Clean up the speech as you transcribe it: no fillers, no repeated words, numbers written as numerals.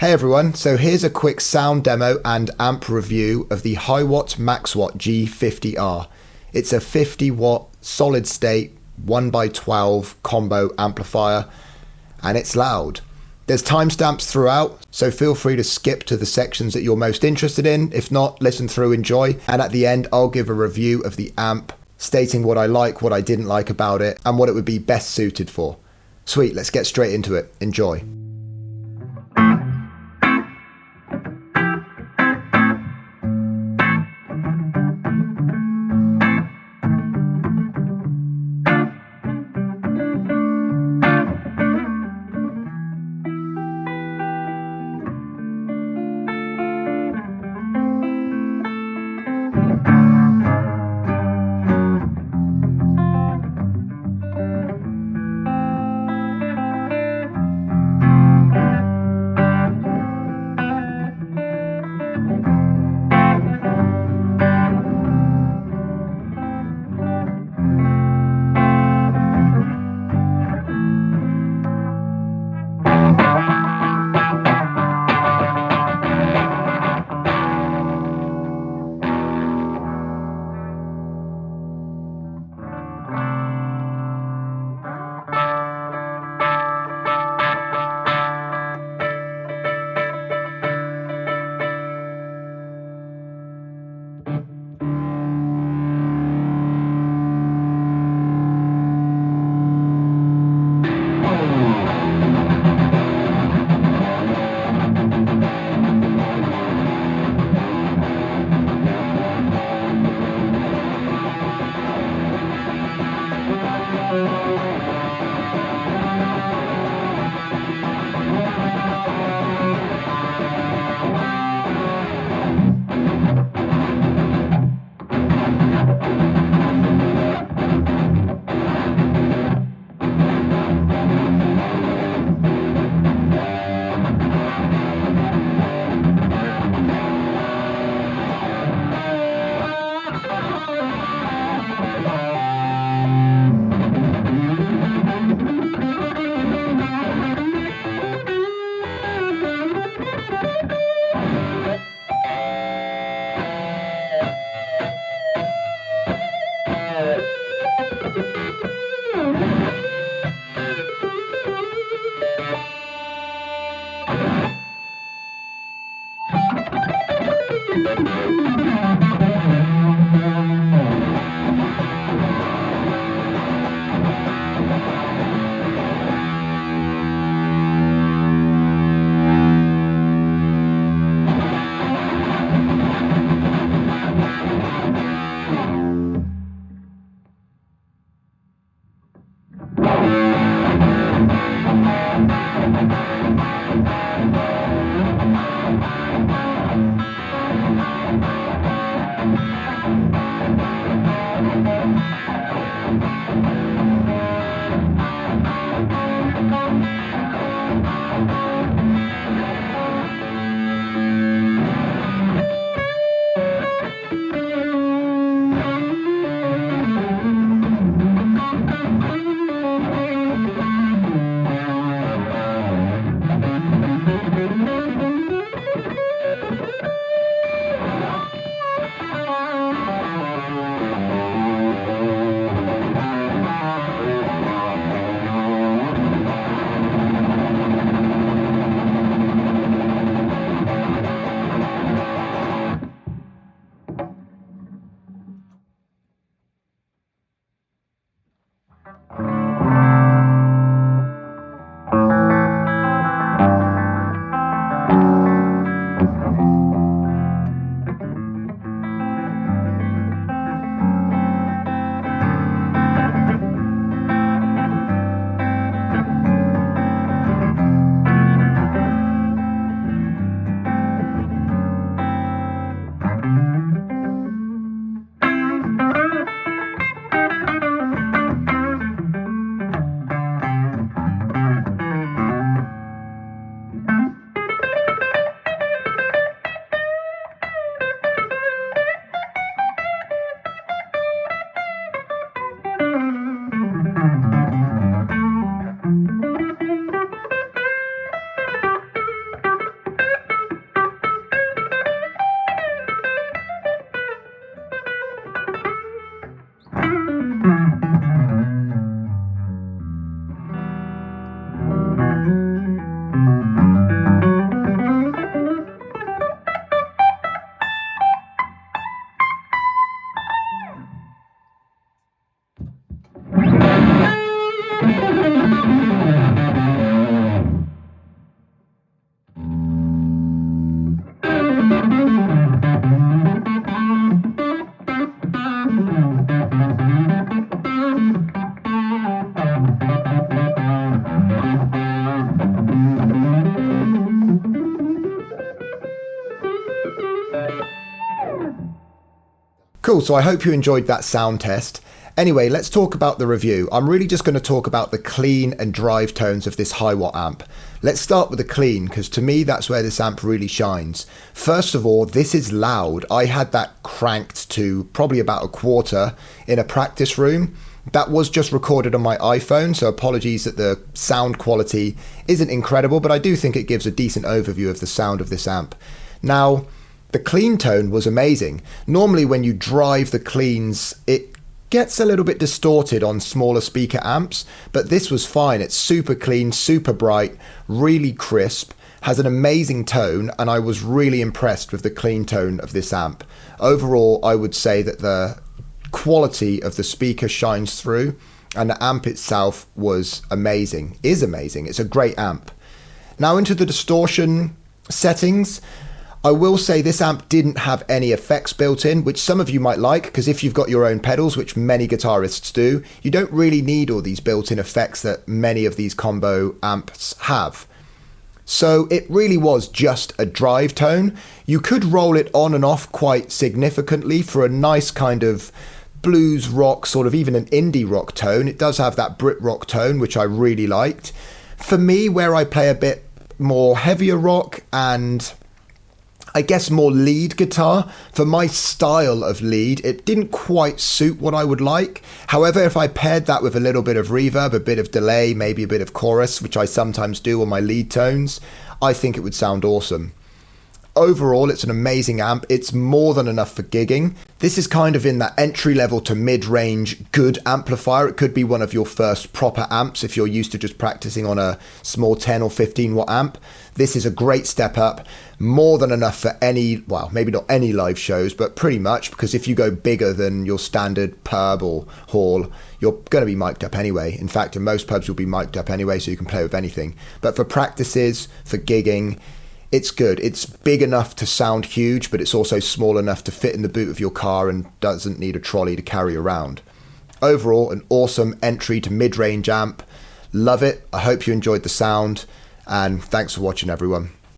Hey everyone, so here's a quick sound demo and amp review of the Hiwatt Maxwatt G50R. It's a 50 watt solid state 1x12 combo amplifier and it's loud. There's timestamps throughout, so feel free to skip to the sections that you're most interested in. If not, listen through, enjoy, and at the end I'll give a review of the amp, stating what I like, what I didn't like about it, and what it would be best suited for. Sweet, let's get straight into it. Enjoy. Cool, so I hope you enjoyed that sound test. Anyway, let's talk about the review. I'm really just going to talk about the clean and drive tones of this Hiwatt amp. Let's start with the clean, because to me that's where this amp really shines. First of all, this is loud. I had that cranked to probably about a quarter in a practice room. That was just recorded on my iPhone, so apologies that the sound quality isn't incredible, but I do think it gives a decent overview of the sound of this amp. Now, the clean tone was amazing. Normally when you drive the cleans, it gets a little bit distorted on smaller speaker amps, but this was fine. It's super clean, super bright, really crisp, has an amazing tone, and I was really impressed with the clean tone of this amp. Overall, I would say that the quality of the speaker shines through, and the amp itself was amazing, is amazing. It's a great amp. Now into the distortion settings. I will say this amp didn't have any effects built in, which some of you might like, because if you've got your own pedals, which many guitarists do, you don't really need all these built-in effects that many of these combo amps have. So it really was just a drive tone. You could roll it on and off quite significantly for a nice kind of blues rock, sort of even an indie rock tone. It does have that Britrock tone, which I really liked. For me, where I play a bit more heavier rock and I guess more lead guitar, for my style of lead, it didn't quite suit what I would like. However, if I paired that with a little bit of reverb, a bit of delay, maybe a bit of chorus, which I sometimes do on my lead tones, I think it would sound awesome. Overall, it's an amazing amp. It's more than enough for gigging. This is kind of in that entry level to mid-range good amplifier. It could be one of your first proper amps if you're used to just practicing on a small 10 or 15 watt amp. This is a great step up. More than enough for any, well, maybe not any live shows, but pretty much, because if you go bigger than your standard pub or hall, you're going to be mic'd up anyway. In fact, in most pubs you'll be mic'd up anyway, so you can play with anything. But for practices, for gigging, it's good. It's big enough to sound huge, but it's also small enough to fit in the boot of your car and doesn't need a trolley to carry around. Overall, an awesome entry to mid-range amp. Love it. I hope you enjoyed the sound, and thanks for watching, everyone.